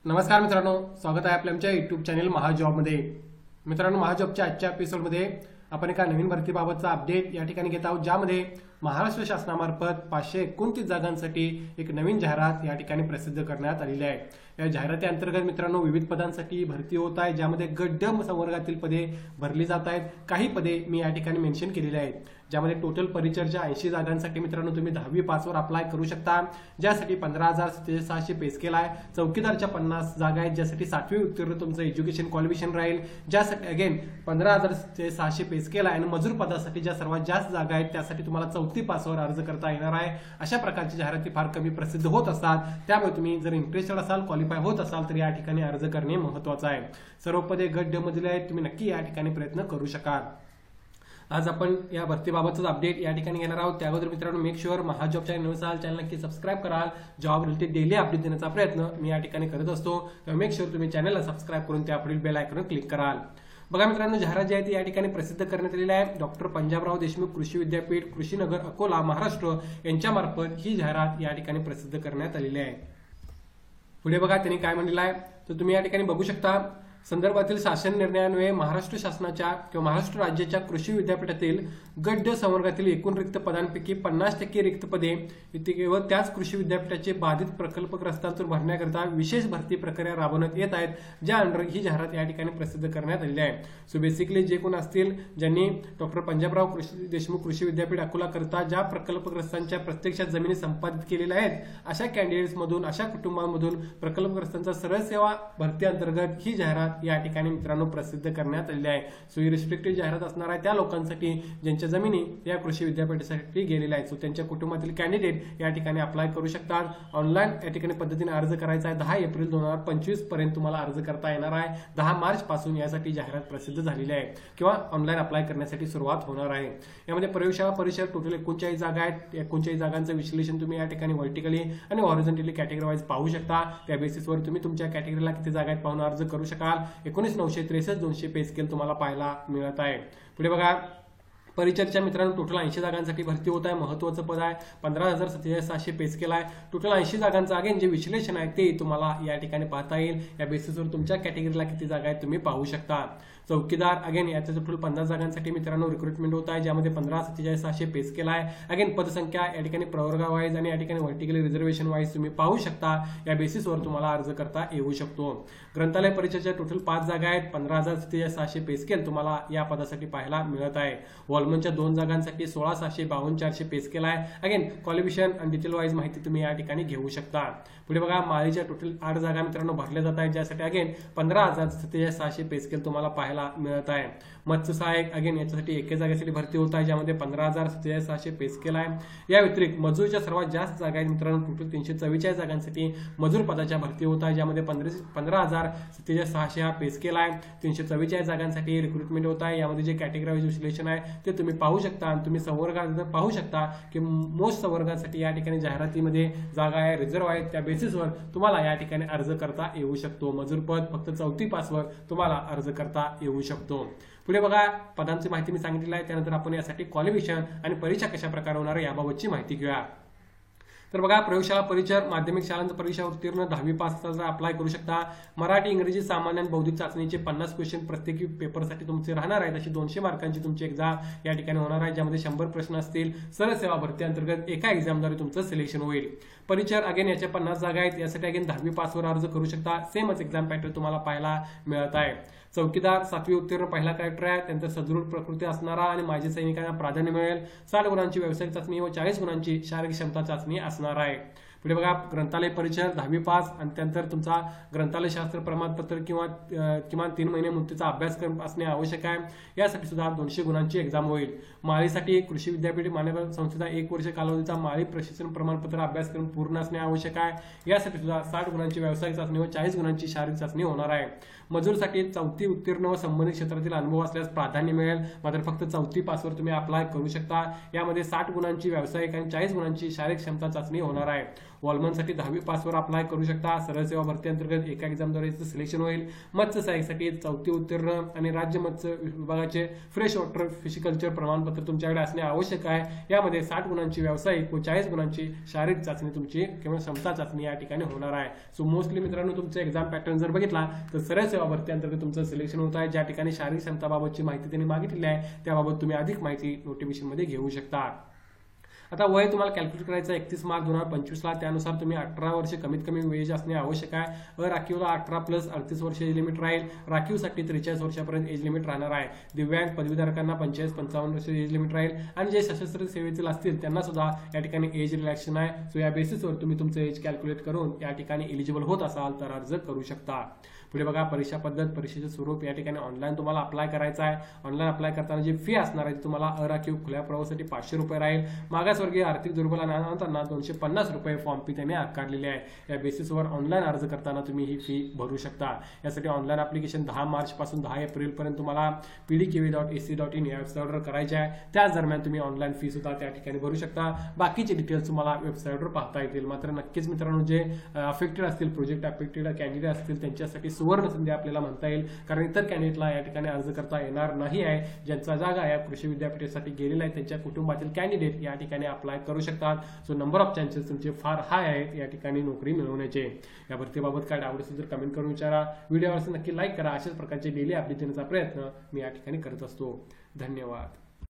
नमस्कार मित्रांनो, स्वागत आहे आपल्या आमच्या युट्यूब चॅनल महाजॉबमध्ये। मित्रांनो, महाजॉबच्या आजच्या एपिसोडमध्ये आपण एका नवीन भरतीबाबतचा अपडेट या ठिकाणी घेत आहोत, ज्यामध्ये महाराष्ट्र शासनामार्फत 529 जागांसाठी एक नवीन जाहिरात या ठिकाणी प्रसिद्ध करण्यात आलेली आहे। या जाहिराती अंतर्गत मित्रांनो विविध पदांसाठी भरती होत आहे, ज्यामध्ये गट ड संवर्गातील पदे भरली जात आहेत। काही पदे मी या ठिकाणी मेन्शन केलेली आहेत, ज्यामध्ये टोटल परिचरच्या 80 जागांसाठी मित्रांनो तुम्ही 10वी पासवर अप्लाय करू शकता, ज्यासाठी 15,600 पे स्केल आहे। चौकीदारच्या 50 जागा आहेत, ज्यासाठी 7वी उत्तीर्ण तुमचं एज्युकेशन क्वालिफिकेशन राहील, ज्यासाठी अगेन 15,600 पे स्केल आहे। आणि मजूर पदासाठी ज्या सर्वात जास्त जागा आहेत त्यासाठी तुम्हाला 4थी पासवर अर्ज करता येणार आहे। अशा प्रकारची जाहिराती फार कमी प्रसिद्ध होत असतात, त्यामुळे तुम्ही जर इंटरेस्टेड असाल, क्वालिफाय होत असाल तर या ठिकाणी अर्ज करणे महत्त्वाचं आहे। सर्व पदे गट ड मधले आहेत, तुम्ही नक्की या ठिकाणी प्रयत्न करू शकाल। आज आपण या भरतीबाबतचा अपडेट या ठिकाणी घेणार आहोत। त्याअगोदर मित्रांनो मेक शुअर महाजॉब चॅनल नसाल चॅनल नक्की सबस्क्राईब कराल। जॉब रिलेटेड डेली अपडेट देण्याचा प्रयत्न मी या ठिकाणी करत असतो, तर मेक शुअर तुम्ही चॅनलला सबस्क्राईब करून त्या पुढील बेल आयकॉनवर क्लिक कराल। बघा मित्रांनो, जाहिरात जी आहे ती या ठिकाणी प्रसिद्ध करण्यात आलेली आहे। डॉक्टर पंजाबराव देशमुख कृषी विद्यापीठ कृषीनगर अकोला महाराष्ट्र यांच्यामार्फत ही जाहिरात या ठिकाणी प्रसिद्ध करण्यात आलेली आहे। पुढे बघा त्यांनी काय म्हणलेलं आहे, तर तुम्ही या ठिकाणी बघू शकता। संदर्भातील शासन निर्णयान्वये महाराष्ट्र शासनाच्या किंवा महाराष्ट्र राज्याच्या कृषी विद्यापीठातील गट ड संवर्गातील एकूण रिक्त पदांपैकी 50% रिक्त पदे केवळ त्याच कृषी विद्यापीठाचे बाधित प्रकल्पग्रस्तांतून भरण्याकरिता विशेष भरती प्रक्रिया राबवण्यात येत आहेत, ज्या अंडर ही जाहिरात या ठिकाणी प्रसिद्ध करण्यात आलेली आहे। सो बेसिकली जे कोण असतील ज्यांनी डॉक्टर पंजाबराव देशमुख कृषी विद्यापीठ अकोला करता ज्या प्रकल्पग्रस्तांच्या प्रत्यक्षात जमिनी संपादित केलेल्या आहेत, अशा कॅन्डिडेट्स मधून अशा कुटुंबांमधून प्रकल्पग्रस्तांचा सरळ सेवा भरती अंतर्गत ही जाहिरात या ठिकाणी मित्रांनो प्रसिद्ध करण्यात आलेली आहे। सो ही रिस्ट्रिक्टेड जाहिरात असणार आहे त्या लोकांसाठी ज्यांच्या जमिनी या कृषी विद्यापीठासाठी गेलेल्या आहेत। सो त्यांच्या कुटुंबातील कॅन्डिडेट या ठिकाणी अप्लाय करू शकतात। ऑनलाईन या ठिकाणी पद्धतीने अर्ज करायचा आहे। 10 एप्रिल 2025 पर्यंत तुम्हाला अर्ज करता येणार आहे। 10 मार्च पासून यासाठी जाहिरात प्रसिद्ध झालेली आहे किंवा ऑनलाईन अप्लाय करण्यासाठी सुरुवात होणार आहे। यामध्ये प्रयोगशाळा परिसर टोटल 39 जागा आहेत। 39 जागांचं विश्लेषण तुम्ही या ठिकाणी व्हर्टिकली आणि हॉरिझॉन्टली कॅटेगरी वाईज पाहू शकता। त्या बेसिसवर तुम्ही तुमच्या कॅटेगरीला किती जागा आहेत पाहून अर्ज करू शकाल। 19,963 200 पे स्केल तुम्हाला पाहायला मिळत आहे। पुढे बघा, परिचरच्या मित्रांनो टोटल 80 जागांसाठी भरती होत आहे। महत्त्वाचं पद आहे, 15,700 पे स्केल आहे। टोटल 80 जागांचं अगेन जे विश्लेषण आहे ते तुम्हाला या ठिकाणी पाहता येईल। या बेसिसवर तुमच्या कॅटेगरीला किती जागा आहेत तुम्ही पाहू शकता। चौकीदार अगेन याच्या टोटल 50 जागांसाठी मित्रांनो रिक्रुटमेंट होत आहे, ज्यामध्ये 15,47,600 पे स्केल आहे। अगेन पदसंख्या या ठिकाणी प्रवर्गा वाईज आणि या ठिकाणी व्हर्टिकली रिझर्वेशन वाईज तुम्ही पाहू शकता। या बेसिसवर तुम्हाला अर्ज करता येऊ शकतो। ग्रंथालय परिचरच्या टोटल 5 जागा आहेत। 15,600 पे स्केल तुम्हाला या पदासाठी पाहायला मिळत आहे। वॉलमनच्या 2 जागांसाठी 16,752 पे स्केल आहे। अगेन क्वालिफिकेशन आणि डिटेल वाईज माहिती तुम्ही या ठिकाणी घेऊ शकता। पुढे बघा, माळीच्या टोटल 8 जागा मित्रांनो भरल्या जात आहेत, ज्यासाठी अगेन 15,600 पे स्केल तुम्हाला पाहायला मिळत आहे। मत्स्य सहायक अगेन याच्यासाठी एके जागेसाठी भरती होत आहे, ज्यामध्ये 15,600 पे स्केल आहे। या व्यतिरिक्त मजूरच्या सर्वात जास्त जागा आहेत मित्रांनो, टोटल 344 जागांसाठी मजूर पदाच्या भरती होत आहे, ज्यामध्ये 15,600 हा पे स्केल आहे। 344 जागांसाठी रिक्रुटमेंट होत आहे। यामध्ये जे कॅटेगरी वाईज विश्लेषण आहे ते तुम्ही पाहू शकता आणि तुम्ही संवर्गात पाहू शकता की मोस्ट संवर्गासाठी या ठिकाणी जाहिरातीमध्ये जागा आहे, रिझर्व आहे। त्या बेसिसवर तुम्हाला या ठिकाणी अर्ज करता येऊ शकतो। मजूर पद फक्त 4थी पासवर तुम्हाला अर्ज करता येऊ शकतो। पुढे बघा, पदांची माहिती मी सांगितलेली आहे। त्यानंतर आपण यासाठी क्वालिफिकेशन आणि परीक्षा कशा प्रकारे होणार आहे याबाबतची माहिती घेऊया। तर बघा, प्रयोगशाळा परिचर माध्यमिक शाळांचा परीक्षा उत्तीर्ण 10वी पास अप्लाय करू शकता। मराठी इंग्रजी सामान्य आणि बौद्धिक चाचणीचे 50 क्वेश्चन प्रत्येकी पेपरसाठी तुमचे राहणार आहेत। अशी 200 मार्कांची तुमची एक्झाम या ठिकाणी होणार आहे, ज्यामध्ये 100 प्रश्न असतील। सरळ सेवा भरती अंतर्गत एका एक्झामद्वारे तुमचं सिलेक्शन होईल। परिचर अगेन याच्या 50 जागा आहेत, यासाठी अगेन 10वी पासवर अर्ज करू शकता। सेमच एक्झाम पॅटर्न तुम्हाला पाहायला मिळत आहे। चौकीदार 7वी उत्तीर्ण पहिला कॅरेक्टर आहे, त्यांचा सदृढ प्रकृती असणारा आणि माजी सैनिकांना प्राधान्य मिळेल। 60 गुणांची व्यावसायिक चाचणी व 40 गुणांची शारीरिक क्षमता चाचणी असणार आहे। पुढे बघा, ग्रंथालय परिचर 10वी पास आणि त्यानंतर तुमचा ग्रंथालय शास्त्र प्रमाणपत्र किंवा किमान 3 महिने मुदतीचा अभ्यासक्रम असणे आवश्यक आहे। यासाठी सुद्धा 200 गुणांची एक्झाम होईल। माळीसाठी कृषी विद्यापीठ मान्यता संस्थेचा 1 वर्ष कालावधीचा माळी प्रशिक्षण प्रमाणपत्र अभ्यासक्रम पूर्ण असणे आवश्यक आहे। यासाठी सुद्धा 60 गुणांची व्यावसायिक चाचणी व 40 गुणांची शारीरिक चाचणी होणार आहे। मजूरसाठी 4थी उत्तीर्ण व संबंधित क्षेत्रातील अनुभव असल्यास प्राधान्य मिळेल, मात्र फक्त 4थी पासवर तुम्ही अप्लाय करू शकता। यामध्ये 60 गुणांची व्यावसायिक आणि 40 गुणांची शारीरिक क्षमता चाचणी होणार आहे। वॉलमनसाठी 10वी पासवर अप्लाय करू शकता. सरळ सेवा भरती अंतर्गत एका एक्झामद्वारे सिलेक्शन होईल. मत्स्य सहाय्यसाठी 4थी उत्तीर्ण आणि राज्य मत्स्य विभागाचे फ्रेश वॉटर फिशिकल्चर प्रमाणपत्र तुमच्याकडे असणे आवश्यक आहे. यामध्ये 60 गुणांची व्यावसायिक व 40 गुणांची शारीरिक चाचणी तुमची किंवा क्षमता चाचणी या ठिकाणी होणार आहे. सो मोस्टली मित्रांनो तुमचं एक्झाम पॅटर्न जर बघितला तर सरळ सेवा भरती अंतर्गत तुमचं सिलेक्शन होत आहे. ज्या ठिकाणी शारीरिक क्षमताबाबतची माहिती त्यांनी मागितली आहे त्याबाबत तुम्ही अधिक माहिती नोटिफिकेशनमध्ये घेऊ शकता. आता वय तुम्हाला कॅल्क्युलेट करायचं 31 मार्च 2025 ला. त्यानुसार तुम्ही 18 वर्ष कमीत कमी वय असणे आवश्यक आहे. अराखीवला 18 प्लस 38 वर्ष एज लिमिट राहील. राखीवसाठी 43 वर्षापर्यंत एज लिमिट राहणार आहे. दिव्यांग पदवीधारकांना 45-55 वर्ष एज लिमिट राहील आणि जे सशस्त्र सेवेतील असतील त्यांना सुद्धा या ठिकाणी एज रिलॅक्शन आहे. सो या बेसिसवर तुम्ही तुमचं एज कॅल्क्युलेट करून या ठिकाणी एलिजिबल होत असाल तर अर्ज करू शकता. पुढे बघा परीक्षा पद्धत, परीक्षेचे स्वरूप. या ठिकाणी ऑनलाईन तुम्हाला अप्लाय करायचं आहे. ऑनलाईन अप्लाय करताना जी फी असणार आहे ती तुम्हाला अराखीव खुल्या प्रवाहासाठी 500 रुपये राहील. मागासवर्गीय आर्थिक दुर्बलांना 250 रुपये फॉर्म फी त्यांनी आकारलेली आहे. या बेसिसवर ऑनलाईन अर्ज करताना तुम्ही ही फी भरू शकता. यासाठी ऑनलाईन ऍप्लिकेशन 10 मार्च पासून 10 एप्रिल पर्यंत तुम्हाला pdkv.ac.in या वेबसाईटवर करायचे आहे. त्याच दरम्यान तुम्ही ऑनलाईन फी सुद्धा त्या ठिकाणी भरू शकता. बाकीचे डिटेल्स तुम्हाला वेबसाईटवर पाहता येतील. मात्र नक्कीच मित्रांनो जे अफेक्टेड असतील, प्रोजेक्ट अफेक्टेड कॅन्डिडेट असतील त्यांच्यासाठी सुवर्ण संधी आपल्याला म्हणता येईल. कारण इतर कॅन्डिडेटला या ठिकाणी अर्ज करता येणार नाही आहे. ज्यांचा जागा या कृषी विद्यापीठासाठी गेलेला आहे त्यांच्या कुटुंबातील कॅन्डिडेट या ठिकाणी अप्लाय करू शकतात. सो नंबर ऑफ चान्सेस तुमचे फार हाय आहेत या ठिकाणी नोकरी मिळवण्याचे. या भरतीबाबत काय डाऊट असेल तर कमेंट करून विचारा. व्हिडिओ नक्की लाईक करा. अशाच प्रकारचे डेली अपडेट देण्याचा प्रयत्न मी या ठिकाणी करत असतो. धन्यवाद.